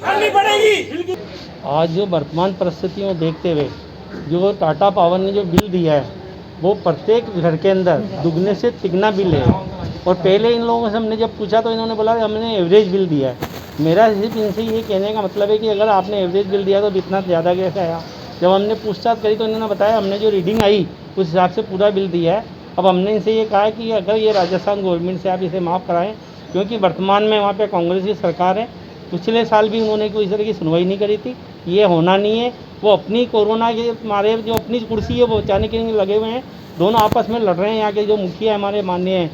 करनी पड़ेगी। आज जो वर्तमान परिस्थितियों देखते हुए जो टाटा पावर ने जो बिल दिया है वो प्रत्येक घर के अंदर दुगने से तिगना बिल है। और पहले इन लोगों से हमने जब पूछा तो इन्होंने बोला कि हमने एवरेज बिल दिया है। मेरा सिर्फ इनसे ये कहने का मतलब है कि अगर आपने एवरेज बिल दिया तो इतना ज़्यादा कैसे आया। जब हमने पूछताछ करी तो इन्होंने बताया हमने जो रीडिंग आई उस हिसाब से पूरा बिल दिया है। अब हमने इनसे ये कहा है कि अगर ये राजस्थान गवर्नमेंट से आप इसे माफ़ कराएं, क्योंकि वर्तमान में वहाँ पे कांग्रेस की सरकार है। पिछले साल भी उन्होंने कोई इस तरह की सुनवाई नहीं करी थी। ये होना नहीं है। वो अपनी कोरोना के मारे जो अपनी कुर्सी है वो बचाने के लिए लगे हुए हैं। दोनों आपस में लड़ रहे हैं। यहाँ के जो मुखिया हमारे माननीय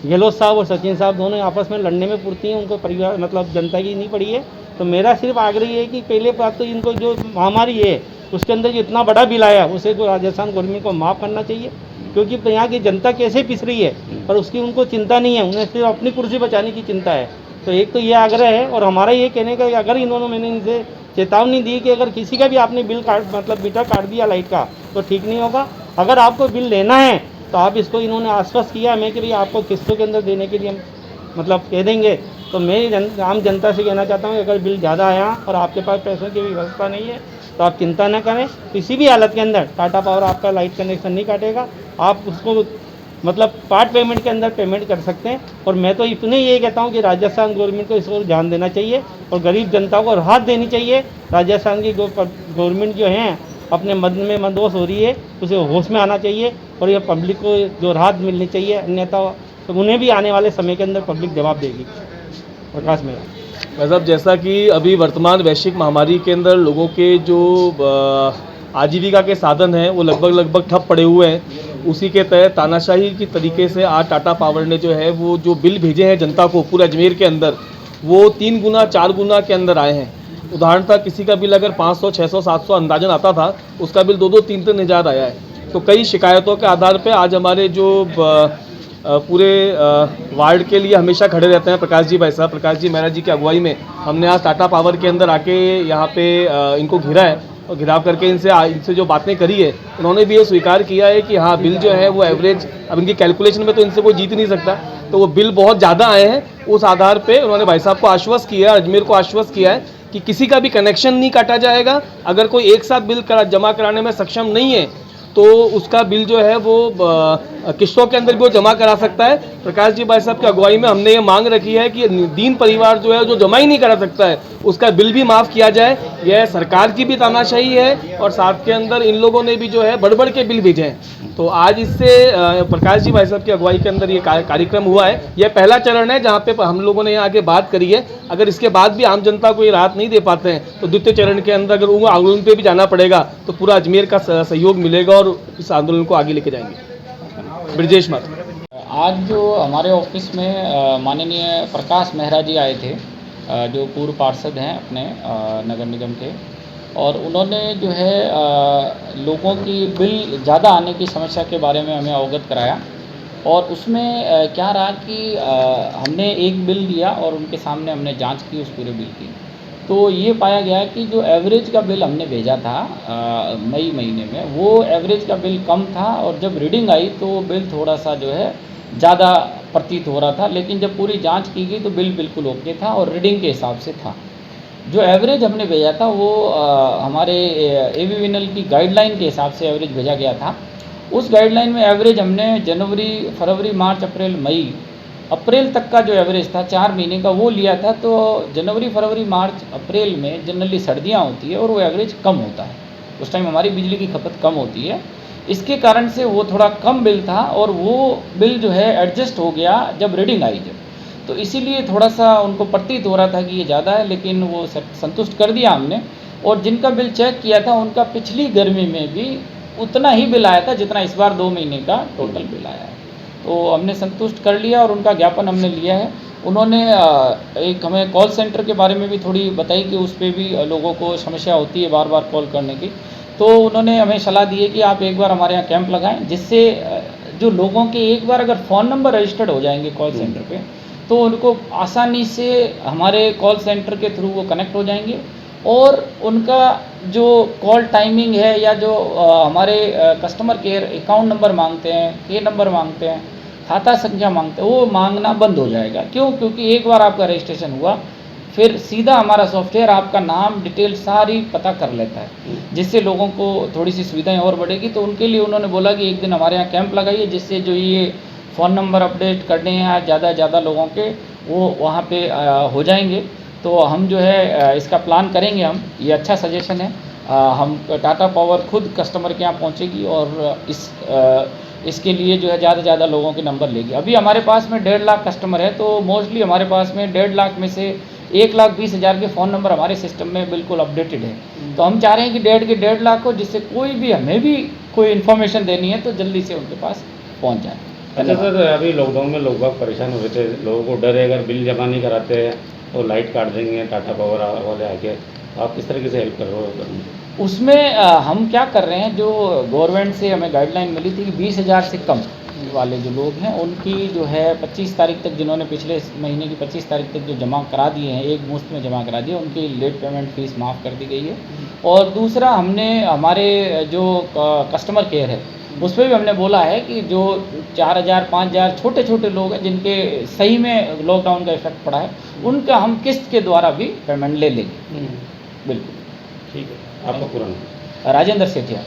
गहलोत साहब और सचिन साहब दोनों आपस में लड़ने में पूर्ति हैं। उनको परिवार मतलब जनता की नहीं पड़ी है। तो मेरा सिर्फ आग्रह ये है कि पहले बात तो इनको जो महामारी है उसके अंदर जो इतना बड़ा बिल आया उसे तो राजस्थान गवर्नमेंट को माफ़ करना चाहिए, क्योंकि यहाँ की जनता कैसे पिस रही है और उसकी उनको चिंता नहीं है। उन्हें सिर्फ अपनी कुर्सी बचाने की चिंता है। तो एक तो ये आग्रह है। और हमारा ये कहने का अगर इन्होंने मैंने इनसे चेतावनी दी कि अगर किसी का भी आपने बिल काट मतलब मीटर काट दिया लाइट का तो ठीक नहीं होगा। अगर आपको बिल लेना है तो आप इसको इन्होंने आश्वस्त किया हमें कि भाई आपको किस्तों के अंदर देने के लिए हम मतलब कह देंगे। तो मैं आम जनता से कहना चाहता हूँ कि अगर बिल ज़्यादा आया और आपके पास पैसों की व्यवस्था नहीं है तो आप चिंता न करें। किसी भी हालत के अंदर टाटा पावर आपका लाइट कनेक्शन नहीं काटेगा। आप उसको मतलब पार्ट पेमेंट के अंदर पेमेंट कर सकते हैं। और मैं तो इतने ये कहता हूँ कि राजस्थान गवर्नमेंट को इस ओर ध्यान देना चाहिए और गरीब जनता को राहत देनी चाहिए। राजस्थान की गवर्नमेंट जो है अपने मद में मंदोष हो रही है, उसे होश में आना चाहिए और ये पब्लिक को जो राहत मिलनी चाहिए, अन्यथा तो उन्हें भी आने वाले समय के अंदर पब्लिक जवाब देगी। प्रकाश मेरा मतलब जैसा कि अभी वर्तमान वैश्विक महामारी के अंदर लोगों के जो आजीविका के साधन हैं वो लगभग ठप पड़े हुए हैं, उसी के तहत तानाशाही की तरीके से आज टाटा पावर ने जो है वो जो बिल भेजे हैं जनता को पूरे अजमेर के अंदर वो 3 गुना 4 गुना के अंदर आए हैं। उदाहरण था किसी का बिल अगर 500 600 700 अंदाजन आता था, उसका बिल 2-2 3-3 हज़ार आया है। तो कई शिकायतों के आधार पर आज हमारे जो पूरे वार्ड के लिए हमेशा खड़े रहते हैं प्रकाश जी भाई साहब, प्रकाश जी मेहरा जी की अगुवाई में हमने आज टाटा पावर के अंदर आके यहाँ पे इनको घिरा है और घिराव करके इनसे जो बातें करी है उन्होंने भी ये स्वीकार किया है कि हाँ बिल जो है वो एवरेज, अब इनकी कैलकुलेशन में तो इनसे कोई जीत नहीं सकता, तो वो बिल बहुत ज़्यादा आए हैं। उस आधार पर उन्होंने भाई साहब को आश्वस्त किया है, अजमेर को आश्वस्त किया है कि किसी का भी कनेक्शन नहीं काटा जाएगा। अगर कोई एक साथ बिल जमा कराने में सक्षम नहीं है तो उसका बिल जो है वो किस्तों के अंदर भी वो जमा करा सकता है। प्रकाश जी भाई साहब की अगुवाई में हमने ये मांग रखी है कि दीन परिवार जो है जो जमा ही नहीं करा सकता है उसका बिल भी माफ़ किया जाए। यह सरकार की भी तानाशाही है और साथ के अंदर इन लोगों ने भी जो है बढ़ के बिल भेजे हैं। तो आज इससे प्रकाश जी भाई साहब की अगुवाई के अंदर ये कार्यक्रम हुआ है। यह पहला चरण है जहाँ पे हम लोगों ने यहाँ आगे बात करी है। अगर इसके बाद भी आम जनता को ये राहत नहीं दे पाते हैं तो द्वितीय चरण के अंदर अगर आंदोलन पे भी जाना पड़ेगा तो पूरा अजमेर का सहयोग मिलेगा और इस आंदोलन को आगे लेके जाएंगे। ब्रजेश माथुर। आज जो हमारे ऑफिस में माननीय प्रकाश मेहरा जी आए थे, जो पूर्व पार्षद हैं अपने नगर निगम के, और उन्होंने जो है लोगों की बिल ज़्यादा आने की समस्या के बारे में हमें अवगत कराया। और उसमें क्या रहा कि हमने एक बिल दिया और उनके सामने हमने जांच की उस पूरे बिल की। तो ये पाया गया कि जो एवरेज का बिल हमने भेजा था मई महीने में, वो एवरेज का बिल कम था और जब रीडिंग आई तो बिल थोड़ा सा जो है ज़्यादा प्रतीत हो रहा था। लेकिन जब पूरी जांच की गई तो बिल बिल्कुल ओके था और रीडिंग के हिसाब से था। जो एवरेज हमने भेजा था वो हमारे एबीवीएनएल की गाइडलाइन के हिसाब से एवरेज भेजा गया था। उस गाइडलाइन में एवरेज हमने जनवरी, फरवरी, मार्च, अप्रैल, मई, अप्रैल तक का जो एवरेज था 4 महीने का वो लिया था। तो जनवरी, फरवरी, मार्च, अप्रैल में जनरली सर्दियाँ होती है और वो एवरेज कम होता है, उस टाइम हमारी बिजली की खपत कम होती है। इसके कारण से वो थोड़ा कम बिल था और वो बिल जो है एडजस्ट हो गया जब रीडिंग आई तो इसीलिए थोड़ा सा उनको प्रतीत हो रहा था कि ये ज़्यादा है, लेकिन वो संतुष्ट कर दिया हमने। और जिनका बिल चेक किया था उनका पिछली गर्मी में भी उतना ही बिल आया था जितना इस बार 2 महीने का टोटल बिल आया है। तो हमने संतुष्ट कर लिया और उनका ज्ञापन हमने लिया है। उन्होंने एक हमें कॉल सेंटर के बारे में भी थोड़ी बताई कि उस पर भी लोगों को समस्या होती है बार बार कॉल करने की। तो उन्होंने हमें सलाह दी है कि आप एक बार हमारे यहाँ कैंप लगाएं, जिससे जो लोगों के एक बार अगर फ़ोन नंबर रजिस्टर्ड हो जाएंगे कॉल सेंटर पे तो उनको आसानी से हमारे कॉल सेंटर के थ्रू वो कनेक्ट हो जाएंगे और उनका जो कॉल टाइमिंग है या जो हमारे कस्टमर केयर अकाउंट नंबर मांगते हैं, के नंबर मांगते हैं, खाता संख्या मांगते हैं, वो मांगना बंद हो जाएगा। क्यों? क्योंकि एक बार आपका रजिस्ट्रेशन हुआ फिर सीधा हमारा सॉफ्टवेयर आपका नाम डिटेल सारी पता कर लेता है, जिससे लोगों को थोड़ी सी सुविधाएं और बढ़ेगी। तो उनके लिए उन्होंने बोला कि एक दिन हमारे यहाँ कैंप लगाइए, जिससे जो ये फ़ोन नंबर अपडेट करने हैं ज़्यादा लोगों के, वो वहाँ पे हो जाएंगे। तो हम जो है इसका प्लान करेंगे हम, ये अच्छा सजेशन है। हम टाटा पावर खुद कस्टमर के यहाँ पहुँचेगी और इसके लिए जो है ज़्यादा लोगों के नंबर लेगी। अभी हमारे पास में 1.5 लाख कस्टमर है, तो मोस्टली हमारे पास में 1.5 लाख में से 1,20,000 के फ़ोन नंबर हमारे सिस्टम में बिल्कुल अपडेटेड है। तो हम चाह रहे हैं कि 1.5 लाख को, जिससे कोई भी हमें भी कोई इन्फॉर्मेशन देनी है तो जल्दी से उनके पास पहुंच जाए। अच्छा सर, अभी लॉकडाउन में लोग बहुत परेशान हो रहे थे, लोगों को डर है अगर बिल जमा नहीं कराते हैं तो लाइट काट देंगे टाटा पावर वाले आके, आप किस तरीके से हेल्प कर रहे हो? उसमें हम क्या कर रहे हैं, जो गवर्नमेंट से हमें गाइडलाइन मिली थी कि 20,000 से कम वाले जो लोग हैं उनकी जो है 25 तारीख तक, जिन्होंने पिछले महीने की 25 तारीख तक जो जमा करा दिए हैं, एक मुश्त में जमा करा दिए, उनकी लेट पेमेंट फ़ीस माफ़ कर दी गई है। और दूसरा, हमने हमारे जो कस्टमर केयर है उस पर भी हमने बोला है कि जो 4,000 5,000 छोटे लोग हैं जिनके सही में लॉकडाउन का इफेक्ट पड़ा है, उनका हम किस्त के द्वारा भी पेमेंट ले लेंगे। बिल्कुल ठीक है, आपका पूरा नाम? राजेंद्र सेठिया।